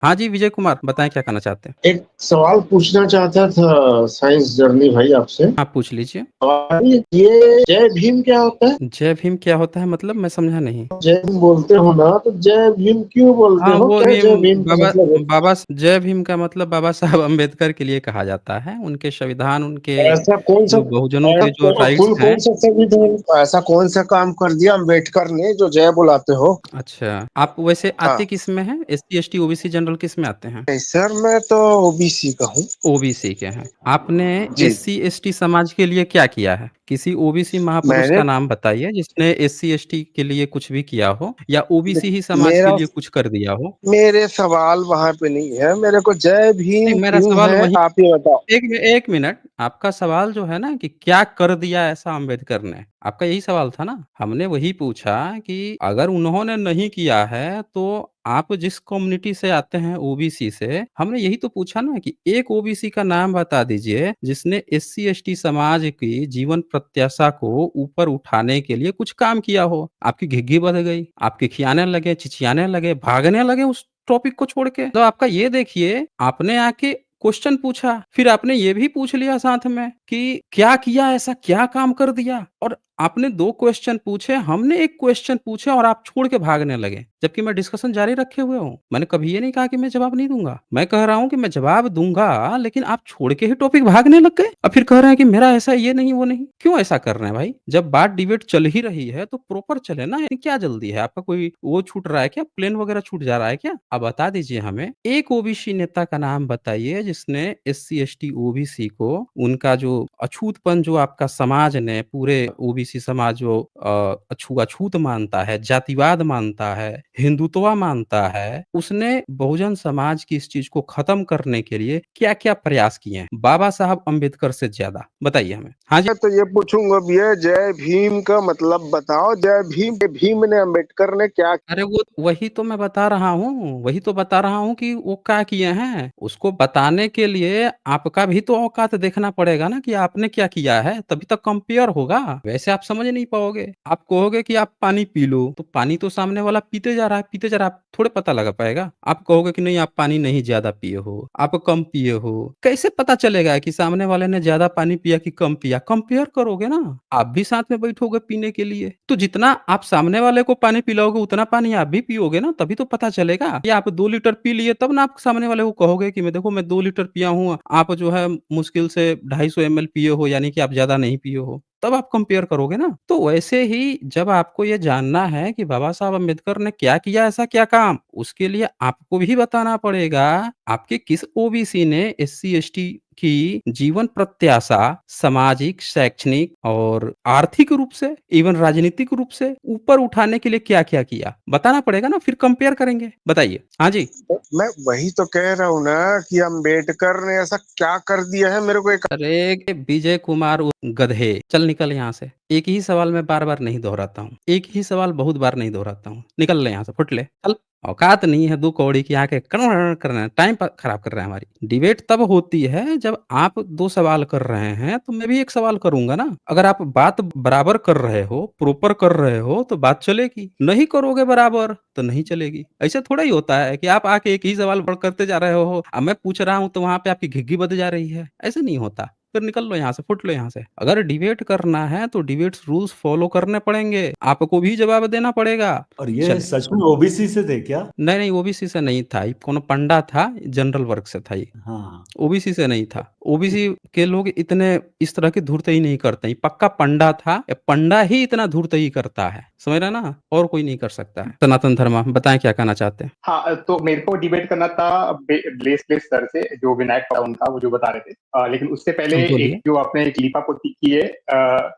हाँ जी, विजय कुमार बताएँ क्या कहना चाहते हैं? एक सवाल पूछना चाहता था साइंस जर्नी भाई आपसे। आप पूछ लीजिए। भाई ये जय भीम क्या होता है? जय भीम क्या होता है मतलब मैं समझा नहीं? जय भीम बोलते हो ना, तो जय भीम क्यों बोलते हाँ, हो? वो क्या भीम जय भीम का बाबा मतलब है? बाबा जय भीम का मतलब बाबा साहब अम्बेडकर के लिए कहा जाता है। उनके संविधान, उनके ऐसा कौन सा जो बहुजनों के जो राइट्स फुल हैं। कौन सा संविधान, ऐसा कौन सा काम कर दिया अम्बेडकर ने जो जय बुलाते हो? अच्छा, आप वैसे हाँ, आते किसमें हैं? एससी, एसटी, ओबीसी, जनरल किसमें आते हैं? नहीं सर, मैं तो ओबीसी का हूँ। ओबीसी के हैं। आपने जी, एससी, एसटी समाज के लिए क्या किया है? किसी ओबीसी महापुरुष मैंने का नाम बताइए जिसने एससी, एसटी के लिए कुछ भी किया हो या ओबीसी ही समाज के मेरा लिए कुछ कर दिया हो? मेरे सवाल वहां पे नहीं है। मेरे को जय नहीं, भीम मेरा क्यों सवाल है वही आप ये बताओ। 1 मिनट, आपका सवाल जो है ना कि क्या कर दिया ऐसा अम्बेडकर ने? आपका यही सवाल था ना? हमने वही पूछा कि अगर उन्होंने नहीं किया है, तो आप जिस कम्युनिटी से आते हैं ओबीसी से, हमने यही तो पूछा ना कि एक ओबीसी का नाम बता दीजिए, जिसने एससी, एसटी समाज की जीवन प्रत्याशा को ऊपर उठाने के लिए कुछ काम किया हो। आपकी घिघी बढ़ गई, आप खिखियाने लगे, चिचियाने लगे, भागने लगे उस टॉपिक को छोड़ के। तो आपका ये देखिए, आपने आके क्वेश्चन पूछा, फिर आपने ये भी पूछ लिया साथ में कि क्या किया ऐसा, क्या काम कर दिया? और आपने 2 क्वेश्चन पूछे, हमने 1 क्वेश्चन पूछा और आप छोड़ के भागने लगे। जबकि मैं डिस्कशन जारी रखे हुए हूँ। मैंने कभी ये नहीं कहा कि मैं जवाब नहीं दूँगा। मैं कह रहा हूँ कि मैं जवाब दूँगा, लेकिन आप छोड़ के ही टॉपिक भागने लग गए। और फिर कह रहे हैं कि मेरा ऐसा ये नहीं, वो नहीं। क्यों ऐसा कर रहे हैं भाई? जब बात डिबेट चल ही रही है तो प्रॉपर चले ना, ये क्या जल्दी है? आपका कोई वो छूट रहा है क्या? प्लेन वगैरह छूट जा रहा है क्या? आप बता दीजिए हमें, एक ओबीसी नेता का नाम बताइए जिसने एससी, एसटी, ओबीसी को उनका जो अछूतपन जो आपका समाज ने पूरे ओबीसी समाज जो अछूत मानता है, जातिवाद मानता है, हिंदुत्व मानता है, उसने बहुजन समाज की इस चीज को खत्म करने के लिए क्या-क्या प्रयास किए हैं? बाबा साहब अम्बेडकर से ज्यादा बताइए हमें। हाँ जी। मैं तो ये पूछूंगा भैया, जय भीम का मतलब बताओ। जय भीम, भीम ने अम्बेडकर ने क्या? अरे वो वही तो मैं बता रहा हूँ, वही तो बता रहा हूँ कि वो क्या किए हैं। उसको बताने के लिए आपका भी तो औकात देखना पड़ेगा ना कि आपने क्या किया है, तभी तो कंपेयर होगा। वैसे आप समझ नहीं पाओगे। आप कहोगे कि आप पानी पी लो, तो पानी तो सामने वाला पीते जा रहा है, पीते जा रहा है, आप थोड़े पता लगा पाएगा। आप कहोगे कि नहीं आप पानी नहीं ज़्यादा पिए हो, आप कम पिए हो। कैसे पता चलेगा कि सामने वाले ने ज़्यादा पानी पिया कि कम पिया? कंपेयर करोगे ना, आप भी साथ में बैठोगे पीने के लिए। तो जितना आप सामने वाले को पानी पिलाओगे उतना पानी आप भी पियोगे ना, तभी तो पता चलेगा। कि आप 2 लीटर पी लिए तब ना आप सामने वाले को कहोगे कि मैं देखो मैं 2 लीटर पिया हूँ, आप जो है मुश्किल से 250 एमएल पिए हो, यानी कि आप ज़्यादा नहीं पिए हो। तब आप कंपेयर करोगे ना। तो वैसे ही जब आपको ये जानना है कि बाबा साहब अम्बेडकर ने क्या किया, ऐसा क्या काम, उसके लिए आपको भी बताना पड़ेगा, आपके किस ओबीसी ने एससी, एसटी की जीवन प्रत्याशा सामाजिक, शैक्षणिक और आर्थिक रूप से, इवन राजनीतिक रूप से ऊपर उठाने के लिए क्या-क्या किया? बताना पड़ेगा ना, फिर कंपेयर करेंगे। बताइए। हाँ जी। मैं वही तो कह रहा हूँ ना कि अम्बेडकर ने ऐसा क्या कर दिया है, मेरे को एक। अरे विजय कुमार गधे, चल निकल यहाँ से। एक ही सवाल मैं बार-बार नहीं दोहराता हूँ। एक ही सवाल बहुत बार नहीं दोहराता हूँ। निकल ले यहाँ से, फुट ले, चल। औकात नहीं है 2 कौड़ी की आके कड़वड़ कर रहे हैं, टाइम प खराब कर रहे हैं हमारी। डिबेट तब होती है जब आप 2 सवाल कर रहे हैं, तो मैं भी 1 सवाल करूँगा ना। अगर आप बात बराबर कर रहे हो, प्रॉपर कर रहे हो, तो बात चलेगी। नहीं करोगे बराबर, तो नहीं चलेगी। ऐसा थोड़ा ही होता है कि आप आके एक ही सवाल करते जा रहे हो, अब मैं पूछ रहा हूँ तो वहाँ पे आपकी घिघी बध जा रही है। ऐसे नहीं होता। फिर निकल लो यहाँ से, फुट लो यहाँ से। अगर डिबेट करना है तो डिबेट्स रूल्स फॉलो करने पड़ेंगे। आपको भी जवाब देना पड़ेगा। और ये चलिए। सच में ओबीसी से थे क्या? नहीं, नहीं ओबीसी से नहीं था। ये कोनो पंडा था, जनरल वर्ग से था ये। हाँ। ओबीसी से नहीं था। ओबीसी के लोग इतने इस तरह की धूर्तई नहीं करते। ये पक्का पंडा था। ये पंडा ही इतना धूर्तई करता है। समझ रहे हैं ना? और कोई नहीं कर सकता है। सनातन धर्मा बताएँ क्या कहना चाहते हैं? हाँ, तो मेरे को डिबेट करना था ब्लेस प्लेस सर से, जो विनायक था उनका, वो जो बता रहे थे। लेकिन उससे पहले एक बोलिए। जो आपने एक लीपापोती की है,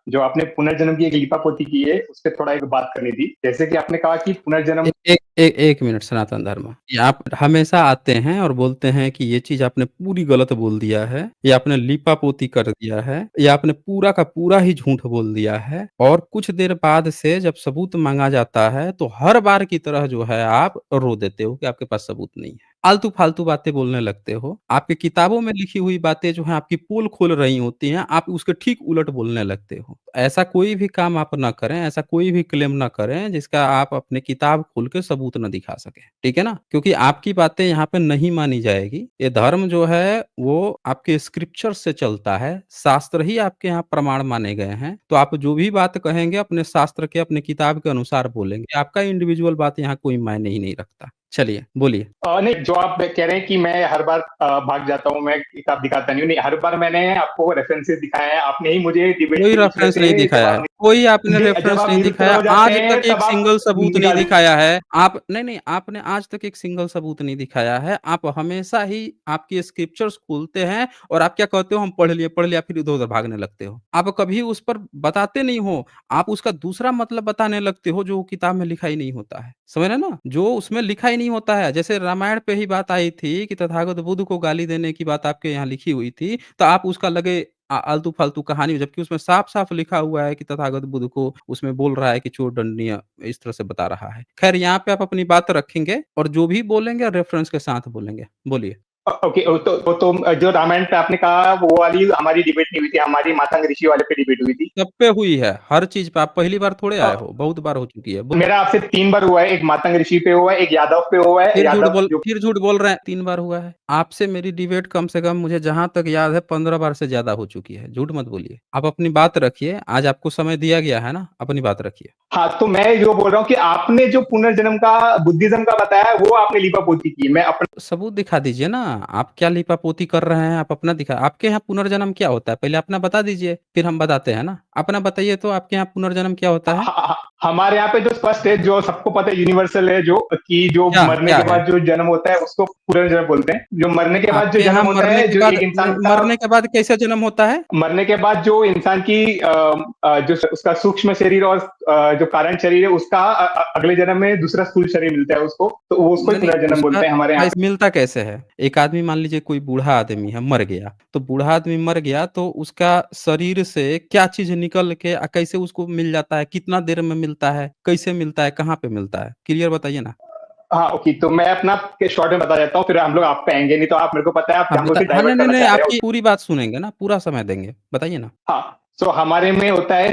जो आपने पुनर्जन्म की एक लीपापोती की है, उस पर थोड़ा एक बात करनी थी। जैसे कि आपने कहा कि पुनर्जन्म। एक मिनट सनातन धर्म। ये आप हमेशा आते हैं और बोलते हैं कि ये चीज़ आपने पूरी गलत बोल दिया है, ये आपने लीपापोती कर दिया है, ये आपने पूरा का पूरा ही झूठ बोल दिया है और कुछ देर बाद से जब सबूत माँगा जाता है, तो हर बार की तरह जो है आप रो देते हो कि आपके पास सबूत नहीं है। आलतू-फालतू बातें बोलने लगते हो। आपकी किताबों में लिखी हुई बातें जो हैं आपकी पोल खोल रही होती हैं, आप उसके ठीक उलट बोलने लगते हो। ऐसा कोई भी काम आप ना करें, ऐसा कोई भी क्लेम ना करें जिसका आप अपनी किताब खोल के सबूत ना दिखा सकें। ठीक है ना? क्योंकि आपकी बातें यहाँ पे नहीं मानी जाएगी। ये धर्म जो है वो आपके स्क्रिप्चर से चलता है, शास्त्र ही आपके यहाँ प्रमाण माने गए हैं। तो आप जो भी बात कहेंगे अपने शास्त्र के, अपनी किताब के अनुसार बोलेंगे। आपका इंडिविजुअल बात यहाँ कोई मायने ही नहीं रखता। चलिए, बोलिए। नहीं, जो आप कह रहे हैं कि मैं हर बार भाग जाता हूँ, मैं किताब दिखाता नहीं हूँ, नहीं, हर बार मैंने आपको रेफरेंसेस दिखाए हैं, आपने ही मुझे डिबेट कोई के बीच में रेफ़रेंस नहीं से दिखाया है। कोई आपने जब रेफ़रेंस आप नहीं निरुत्तर दिखाया। हो जाते आज हैं तक एक तब आप सिंगल सबूत नहीं निकाल दिखाया है। आप नहीं, आपने आज तक एक सिंगल सबूत नहीं दिखाया है। आप हमेशा ही आपके स्क्रिप्चर्स खोलते हैं और आप क्या कहते हो हम पढ़ लिया फिर इधर-उधर भागने लगते हो। आप कभी उस पर बताते नहीं हो। आप उसका दूसरा मतलब बताने लगते हो जो किताब में लिखा ही नहीं होता है। समझ रहे हैं ना? जो उसमें लिखा ही नहीं होता है। जैसे रामायण पे ही बात आई थी कि तथागत बुद्ध को गाली देने की बात आपके यहाँ लिखी हुई थी, तो आप उसका लगे आलतू-फालतू कहानी, जबकि उसमें साफ-साफ लिखा हुआ है कि तथागत बुद्ध को उसमें बोल रहा है कि चोर दंडनीय, इस तरह से बता रहा है। ख़ैर यहाँ पे आप अपनी बात रखेंगे और जो भी बोलेंगे रेफ़रेंस के साथ बोलेंगे। बोलिए। ओके, जो रामायण पे आपने कहा वो वाली हमारी डिबेट नहीं हुई थी, हमारी मातंग ऋषि वाले पे डिबेट हुई थी। सब पे हुई है, हर चीज़ पे। आप पहली बार थोड़े अ, आए हो, बहुत बार हो चुकी है। बोलिए। मेरा आपसे 3 बार हुआ है, एक मातंग ऋषि पे हुआ है, एक यादव पे हुआ है, यादव जो फिर झूठ बोल रहे हैं, 3 बार हुआ है। आपसे मेरी डिबेट कम से कम मुझे जहाँ तक याद है 15 बार से ज़्यादा हो चुकी है। झूठ मत बोलिए। आप अपनी बात रखिए, आज आपको समय दिया गया है ना, अपनी बात रखिए। हाँ, तो मैं जो बोल रहा हूँ कि आपने जो पुनर्जन्म का बुद्धिज़्म का बताया है, वो आपने लीपापोती की है। मैं अपना सबूत दिखा दीजिए ना, आप क्या लीपापोती कर रहे हैं, आप अपना दिखा आपके यहाँ पुनर्जन्म क्या होता है? पहले अपना बता दीजिए, फिर हम बताते हैं ना। अपना बताइए तो आपके यहाँ पुनर्जन्म क्या होता है? हमारे यहाँ पे जो स्पष्ट है, जो सबको पता है, यूनिवर्सल है, जो कि जो मरने क्या के है? बाद जो जन्म होता है उसको पुनर्जन्म बोलते हैं। जो मरने के बाद जो आपके यहाँ जन्म होता है, जो एक इंसान का मरने के बाद कैसे जन्म होता है? मरने के बाद जो इंसान की जो उसका सूक्ष्म शरीर और जो कारण शरीर है उसका अगले जन्म में दूसरा स्थूल शरीर मिलता है उसको, तो वो उसको ही नहीं, पुनर्जन्म उसका बोलते हैं हमारे यहाँ कैसे मिलता कैसे है? एक आदमी मान लीजिए कोई बूढ़ा आदमी है, मर गया। तो बूढ़ा आदमी मर गया तो उसका शरीर से क्या चीज़ निकल के कैसे उसको मिल जाता है? कितना देर में मिलता है? कैसे मिलता है? कहाँ पे मिलता है? क्लियर बताइए ना। हाँ, ओके, तो मैं अपना शॉर्ट में बता देता हूँ, फिर हम लोग आप पे आएँगे, नहीं तो आप मेरे को पता है आप हाँ, जानबूझ के हाँ, नहीं, डाइवर्ट नहीं, करना नहीं, चाह रहे हो। आपकी पूरी बात सुनेंगे ना, पूरा समय देंगे। बताइए ना। हाँ, सो हमारे में होता है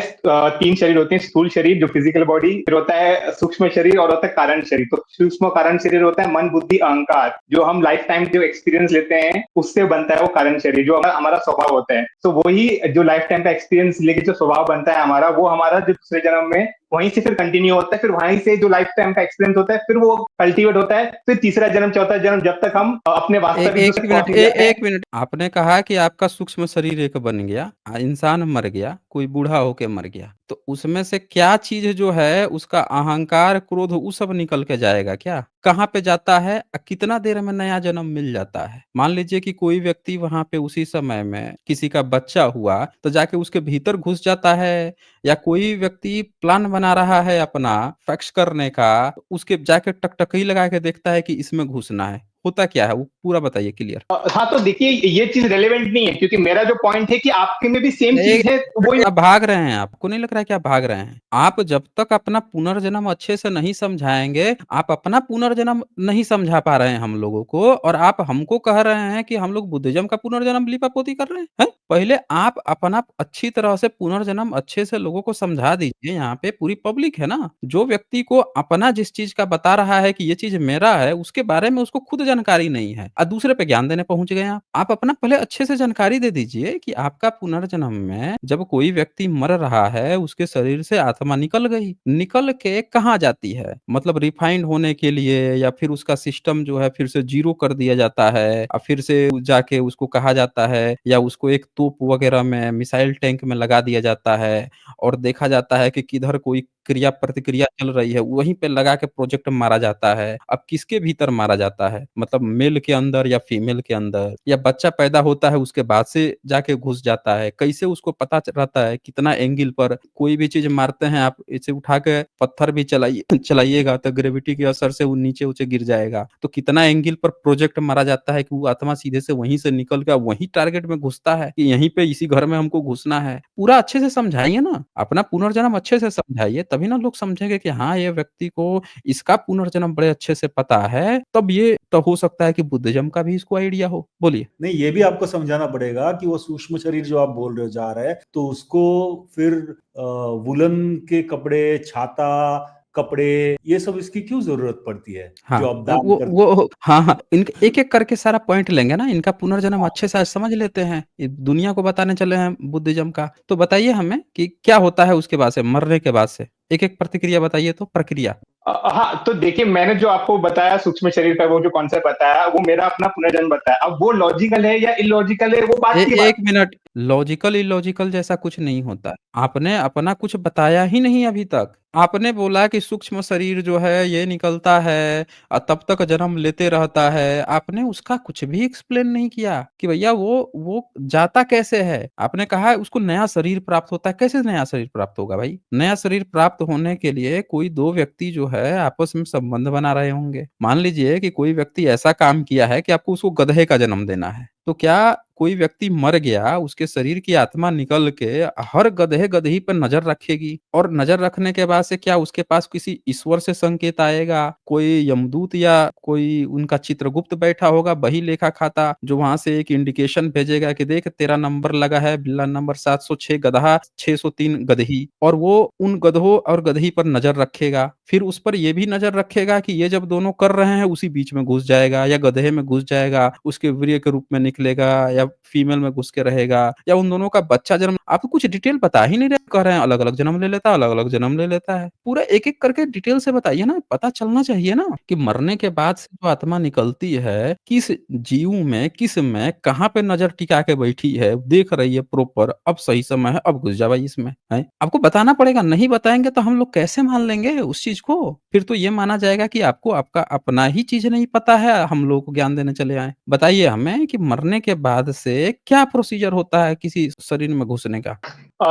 3 शरीर होते हैं, स्थूल शरीर जो फिजिकल बॉडी, फिर होता है सूक्ष्म शरीर और होता है कारण शरीर। तो सूक्ष्म कारण शरीर होता है मन, बुद्धि, अहंकार, जो हम लाइफ टाइम जो एक्सपीरियंस लेते हैं, उससे बनता है वो कारण शरीर, जो हमारा स्वभाव होता है। तो वही जो लाइफ टाइम का एक्सपीरियंस लेके जो स्वभाव बनता है हमारा, वो हमारा जो दूसरे जन्म में वहीं से फिर कंटिन्यू होता है, फिर वहीं से जो लाइफ टाइम का एक्सपीरियंस होता है, फिर वो कल्टीवेट होता है, फिर तीसरा जन्म, चौथा जन्म, जब तक हम अपने वास्तविक जो कॉस्मिक जाते हैं। 1 मिनट। आपने कहा कि आपका सूक्ष्म शरीर एक बन गया, इंसान मर गया, कोई बूढ़ा होके मर गया। तो उसमें से क्या चीज़ जो है उसका अहंकार, क्रोध वो सब निकल के जाएगा क्या? कहाँ पे जाता है? कितना देर में नया जन्म मिल जाता है? मान लीजिए कि कोई व्यक्ति वहाँ पे उसी समय में किसी का बच्चा हुआ, तो जाके उसके भीतर घुस जाता है, या कोई व्यक्ति प्लान बना रहा है अपना फैक्स करने का, तो उसके जाके टकटकी लगा के देखता है कि इसमें घुसना है। होता क्या है? वो पूरा बताइए क्लियर। हाँ, तो देखिए ये चीज रेलेवेंट नहीं है, क्योंकि मेरा जो पॉइंट है कि आपके में भी सेम एक चीज है, वो आप भाग रहे हैं, आपको नहीं लग रहा है कि आप भाग रहे हैं? आप जब तक अपना पुनर्जन्म अच्छे से नहीं समझाएँगे, आप अपना पुनर्जन्म नहीं समझा पा रहे हैं हम लोगों को, और आप हमको कह रहे हैं कि हम लोग बुद्धिज़्म का पुनर्जन्म लीपापोती कर रहे हैं, हैं? पहले आप अपना अच्छी तरह से पुनर्जन्म अच्छे से लोगों को समझा दीजिए, यहाँ पे पूरी पब्लिक है ना। जो व्यक्ति को अपना जिस चीज़ का बता रहा है कि ये चीज़ मेरा है, उसके बारे में उसको खुद जानकारी नहीं है, दूसरे पे ज्ञान देने पहुँच गए आप। आप अपना पहले अच्छे से जानकारी दे दीजिए कि आपका पुनर्जन्म में जब कोई व्यक्ति मर रहा है, उसके शरीर से आत्मा निकल गई, निकल के कहाँ जाती है? मतलब रिफाइंड होने के लिए, या फिर उसका सिस्टम जो है फिर से ज़ीरो कर दिया जाता है, फिर से जाके उसको कहा जाता है, या उसको एक तोप वगैरह में, मिसाइल टैंक में लगा दिया जाता है, और देखा जाता है कि किधर कोई क्रिया-प्रतिक्रिया चल रही है, वहीं पे लगा के प्रोजेक्ट मारा जाता है। अब किसके भीतर मारा जाता है? मतलब मेल के अंदर या फीमेल के अंदर, या बच्चा पैदा होता है उसके बाद से जाके घुस जाता है? कैसे उसको पता रहता है कितना एंगल पर? कोई भी चीज़ मारते हैं आप, इसे उठा के पत्थर भी चलाइएगा तो ग्रेविटी के असर से वो नीचे-ऊँचे गिर जाएगा। तो कितना एंगल पर प्रोजेक्ट मारा जाता है कि वो आत्मा सीधे से वहीं से निकल के वहीं टारगेट में घुसता है कि यहीं पे इसी घर में हमको घुसना है। पूरा अच्छे से समझाइए ना, अपना पुनर्जन्म अच्छे से समझाइए, तभी तभी ना लोग समझेंगे कि हाँ, ये व्यक्ति को इसका पुनर्जन्म बड़े अच्छे से पता है, तब ये तो हो सकता है कि बुद्धिज़्म का भी इसको आइडिया हो। बोलिए। नहीं, ये भी आपको समझाना पड़ेगा कि वो सूक्ष्म शरीर जो आप बोल रहे हो जा रहा है, तो उसको फिर वूलन के कपड़े, छाता, कपड़े, ये सब इसकी क्यों ज़रूरत पड़ती है? हाँ, जो आप दान करते वो हाँ, हाँ, इनके एक-एक करके सारा पॉइंट लेंगे ना, इनका पुनर्जन्म अच्छे से आज समझ लेते हैं। ये दुनिया को बताने चले हैं बुद्धिज़्म का। तो बताइए हमें कि क्या होता है उसके बाद से, मरने के बाद से? एक-एक प्रतिक्रिया बताइए तो, प्रक्रिया। हाँ, तो देखिए मैंने जो आपको बताया सूक्ष्म शरीर का वो जो कॉन्सेप्ट बताया, वो मेरा अपना पुनर्जन्म बताया। अब वो लॉजिकल है या इलॉजिकल है, वो बात की बात। 1 मिनट, लॉजिकल इलॉजिकल जैसा कुछ नहीं होता है। आपने अपना कुछ बताया ही नहीं अभी तक। आपने बोला कि सूक्ष्म शरीर जो है ये निकलता है तब तक जन्म लेते रहता है। आपने उसका कुछ भी एक्सप्लेन नहीं किया कि भैया वो जाता कैसे है? आपने कहा है उसको नया शरीर प्राप्त होता है। कैसे नया शरीर प्राप्त होगा भाई? नया शरीर प्राप्त होने के लिए कोई 2 व्यक्ति जो है आपस में संबंध बना रहे होंगे। मान लीजिए कि कोई व्यक्ति ऐसा काम किया है कि आपको उसको गधे का जन्म देना है। तो क्या कोई व्यक्ति मर गया, उसके शरीर की आत्मा निकल के हर गधे-गधही पे नज़र रखेगी और नज़र रखने के बाद से क्या उसके पास किसी ईश्वर से संकेत आएगा? कोई यमदूत या कोई उनका चित्रगुप्त बैठा होगा बही लेखा खाता, जो वहाँ से एक इंडिकेशन भेजेगा कि देख तेरा नंबर लगा है बिल्ला नंबर 706 गदहा, 603 गधही और वो उन गधों और गधही पर नज़र रखेगा। फिर उस पर ये भी नज़र रखेगा कि ये जब दोनों कर रहे हैं उसी बीच में घुस जाएगा या गधे में घुस जाएगा, उसके वीर्य के रूप में निकलेगा या फीमेल में घुस के रहेगा या उन दोनों का बच्चा जन्म आप कुछ डिटेल बता ही नहीं रहे, कह रहे हैं अलग-अलग जन्म ले लेता है, अलग-अलग जन्म ले लेता है। पूरा एक-एक करके डिटेल से बताइए ना, पता चलना चाहिए ना कि मरने के बाद से जो आत्मा निकलती है, किस जीव में, किस में, कहाँ पे नज़र टिका के बैठी है, देख रही है प्रॉपर, अब सही समय है, अब घुस जा भाई इसमें, हैं? आपको बताना पड़ेगा, नहीं बताएँगे तो हम लोग कैसे मान लेंगे उस चीज़ को? फिर तो ये माना जाएगा कि आपको आपका अपना ही चीज़ नहीं पता है, हम लोगों को ज्ञान देने चले आए। बताइए हमें कि मरने के बाद से क्या प्रोसीजर होता है किसी शरीर में घुसने का?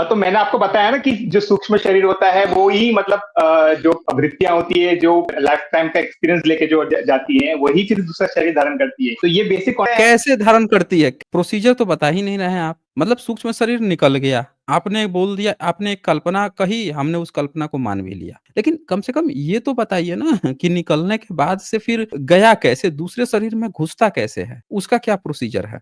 तो मैंने आपको बताया ना कि जो सूक्ष्म शरीर होता है वो ही मतलब जो वृत्तियां होती है जो लाइफ टाइम का एक्सपीरियंस लेके जो जाती है वही फिर दूसरा शरीर धारण करती है। तो ये बेसिक कैसे धारण करती है? प्रोसीजर तो बता ही नहीं रहे हैं आप। मतलब सूक्ष्म शरीर निकल गया, आपने बोल दिया, आपने एक कल्पना कही, हमने उस कल्पना को मान भी लिया। लेकिन कम से कम ये तो बताइए ना कि निकलने के बाद से फिर गया कैसे? दूसरे शरीर में घुसता कैसे है? उसका क्या प्रोसीजर है?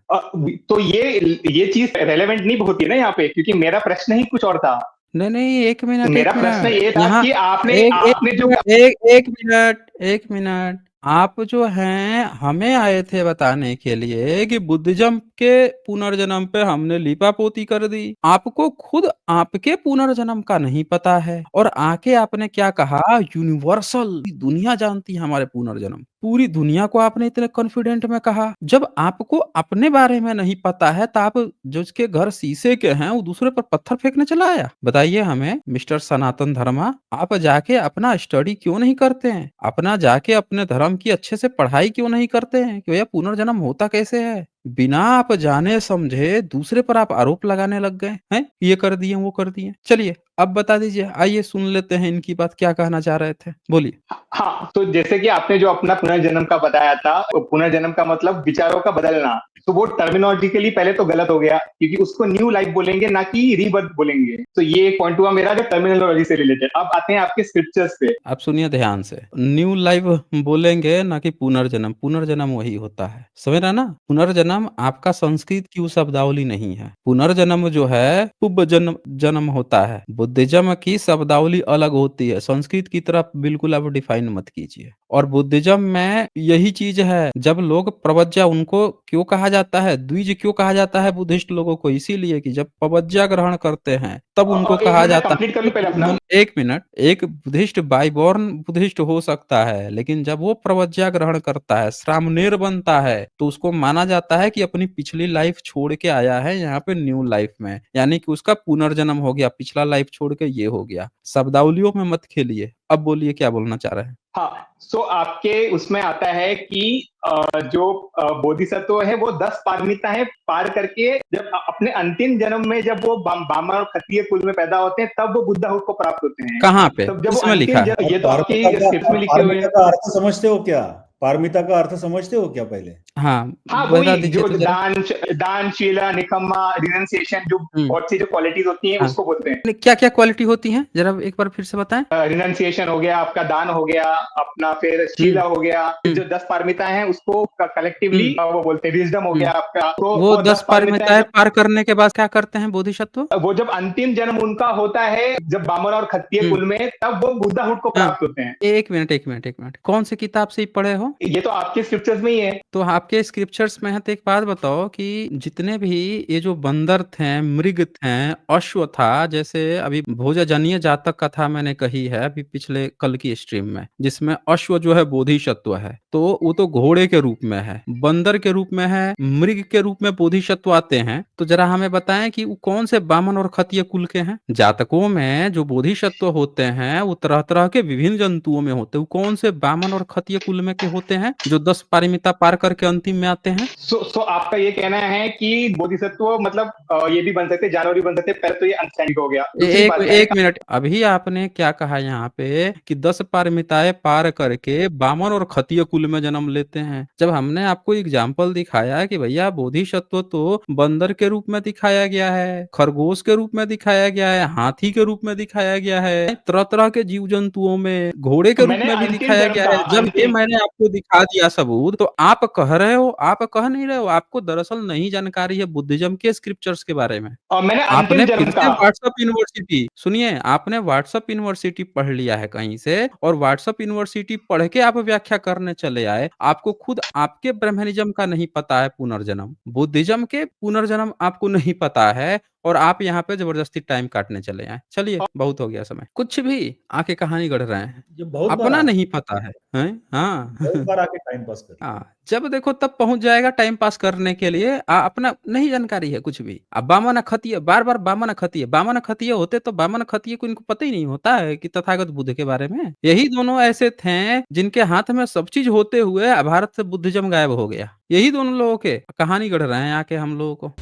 तो ये चीज रेलेवेंट नहीं होती है ना यहाँ पे, क्योंकि मेरा प्रश्न ही कुछ और था। नहीं, नहीं, 1 मिनट, 1 मेरा प्रश्न मिनट। ये था यहाँ कि आपने एक एक आपने जो मिनट, एक 1 मिनट, 1 मिनट। आप जो हैं हमें आए थे बताने के लिए कि बुद्धिज़्म के पुनर्जन्म पे हमने लीपापोती कर दी। आपको खुद आपके पुनर्जन्म का नहीं पता है और आके आपने क्या कहा यूनिवर्सल दुनिया जानती है हमारे पुनर्जन्म। पूरी दुनिया को आपने इतने कॉन्फिडेंट में कहा। जब आपको अपने बारे में नहीं पता है तो आप जिसके घर शीशे के हैं वो दूसरे पर पत्थर फेंकने चला आया? बताइए हमें मिस्टर सनातन धर्मा, आप जाके अपना स्टडी क्यों नहीं करते हैं? अपना जाके अपने धर्म की अच्छे से पढ़ाई क्यों नहीं करते हैं कि भैया पुनर्जन्म होता कैसे है? बिना आप जाने समझे दूसरे पर आप आरोप लगाने लग गए हैं, ये कर दिए वो कर दिए। चलिए अब बता दीजिए, आइए सुन लेते हैं इनकी बात, क्या कहना चाह रहे थे, बोलिए। हाँ, तो जैसे कि आपने जो अपना पुनर्जन्म का बताया था, तो पुनर्जन्म का मतलब विचारों का बदलना, तो वो टर्मिनोलॉजिकली पहले तो गलत हो गया क्योंकि उसको न्यू लाइफ बोलेंगे ना कि रीबर्थ बोलेंगे। तो ये एक पॉइंट हुआ मेरा जो टर्मिनोलॉजी से रिलेटेड। अब आते हैं आपके स्क्रिप्चर्स पे। आप सुनिए ध्यान से, न्यू लाइफ बोलेंगे ना कि पुनर्जन्म, पुनर्जन्म वही होता है, समझ रहे ना? पुनर्जन्म आपका संस्कृत की वो शब्दावली नहीं है। पुनर्जन्म जो है पुब जन्म जन्म होता है। बुद्धिज्म की शब्दावली अलग होती है, संस्कृत की तरफ बिल्कुल आप डिफाइन मत कीजिए। और बुद्धिज्म में यही चीज है, जब लोग प्रवज्जा, उनको क्यों कहा जाता है, द्विज क्यों कहा जाता है बुद्धिस्ट लोगों को? इसीलिए कि जब प्रवज्जा ग्रहण करते हैं तब उनको एक कहा मिनट जाता कंप्लीट कर लूं पहले अपना। है। एक मिनट, एक बुद्धिस्ट बाईबॉर्न बुद्धिस्ट हो सकता है, लेकिन जब वो प्रवज्जा ग्रहण करता है, श्रामणेर बनता है, तो उसको माना जाता है कि अपनी पिछली लाइफ छोड़ के आया है यहाँ पे न्यू लाइफ में, यानी कि उसका पुनर्जन्म हो गया, पिछला लाइफ छोड़ के ये हो गया। शब्दावलियों में मत खेलिए। अब बोलिए क्या बोलना चाह रहे हैं? हाँ, सो आपके उसमें आता है कि जो बोधिसत्व है वो 10 पारमिता है पार करके जब अपने अंतिम जन्म में जब वो ब्राह्मण और क्षत्रिय कुल में पैदा होते हैं तब वो बुद्धहुड को प्राप्त होते हैं। कहाँ पे? तब जब वो किसमें लिखा है? ये तो आपकी स्क्रिप्ट में लिखे हुए हैं। पारमिता का अर्थ समझते हो क्या? पारमिता का अर्थ समझते हो क्या पहले? हाँ, हाँ बता वही दीजिए जो तो ज़रा। दानशीला, निकम्मा, रिनंसिएशन, जो हुँ, बहुत सी जो क्वालिटीज होती हैं हाँ। उसको बोलते हैं। क्या-क्या क्वालिटी होती हैं? ज़रा एक बार फिर से बताएँ? रिनंसिएशन हो गया, आपका दान हो गया, अपना फिर हुँ, शीला हो गया, फिर हुँ, जो 10 पारमिता हैं उसको कलेक्टिवली हुँ, वो बोलते हैं, विजडम हो हुँ। गया आपका, तो वो वो 10 10 पारमिताएं पारमिताएँ जब पार करने के बाद क्या करते हैं बोधिसत्व? वो जब अंतिम जन्म उनका होता है, जब बामन और क्षत्रिय हुँ, कुल में, तब वो बुद्धाहुड को हाँ। प्राप्त होते हैं। 1 मिनट, 1 मिनट, 1 मिनट। कौन-सी किताब से ये पढ़े हो? ये तो आपके स्क्रिप्चर्स में ही है। तो आपके स्क्रिप्चर्स में है तो एक बात बताओ कि जितने भी ये जो बंदर थे, मृग थे, अश्व था, जैसे अभी भोजजनीय जातक कथा मैंने कही है अभी पिछले कल की स्ट्रीम में, जिसमें अश्व जो है बोधिसत्व है, तो वो तो घोड़े के रूप में है, बंदर के रूप में है, मृग के रूप में बोधिसत्व आते हैं। तो जरा हमें बताएं कि वो कौन से बामन और क्षत्रिय कुल के हैं? जातकों में जो बोधिसत्व होते हैं वो तरह-तरह के विभिन्न जंतुओं में होते हैं। वो कौन से बामन और क्षत्रिय कुल में के होते हैं जो 10 पारमिता पार करके अंतिम में आते हैं? सो आपका ये कहना है कि बोधिसत्व मतलब ये भी बन सकते, जानवर भी बन सकते, पहले तो ये अनस्टैंडिंग हो गया। दूसरी एक बात कहने एक का मिनट, अभी आपने क्या कहा यहाँ पे कि 10 पारमिताएँ पार करके बामन और क्षत्रिय कुल में जन्म लेते हैं। जब हमने आपको एग्जाम्पल दिखाया कि भैया बोधिसत्व तो बंदर के रूप में दिखाया गया है, खरगोश के रूप में दिखाया गया है, हाथी के रूप में दिखाया गया है, तरह-तरह के जीव-जंतुओं में, घोड़े के रूप मैंने में भी अंतिम दिखाया जन्म गया कहा, है। जब ये अंतिम मैंने आपको दिखा दिया सबूत, तो आप कह रहे हो, आप कह नहीं रहे हो, आपको दरअसल नहीं जानकारी है बुद्धिज्म के स्क्रिप्चर्स के बारे में। और मैंने आपने अंतिम फिर जन्म से कहा। व्हाट्सएप यूनिवर्सिटी सुनिए, आपने व्हाट्सएप यूनिवर्सिटी पढ़ लिया है कहीं से और व्हाट्सएप यूनिवर्सिटी पढ़ के आप व्याख्या करने चले आए। आपको खुद आपके ब्रह्मनिज़्म का नहीं पता है पुनर्जन्म। बुद्धिज़्म के पुनर्जन्म आपको नहीं पता है और आप यहाँ पे ज़बरदस्ती टाइम काटने चले आए। चलिए, बहुत हो गया समय। कुछ भी आके कहानी गढ़ रहे हैं। ये बहुत बार अपना नहीं पता है, हैं? बहुत हाँ। बार आके टाइम पास कर। हाँ, जब देखो तब पहुँच जाएगा टाइम पास करने के लिए अपना नहीं जानकारी है कुछ भी। अब वामन क्षत्रिय बार-बार वामन क्षत्रिय होते तो वामन क्षत्रिय को इनको पता ही नहीं होता है कि तथागत बुद्ध के बारे में। यही दोनों ऐसे थे जिनके हाथ में सब चीज़ होते हुए भारत से बुद्धिज़्म गायब हो गया। यही दोनों लोगों के कहानी गढ़ रहे हैं आके हम लोगों को।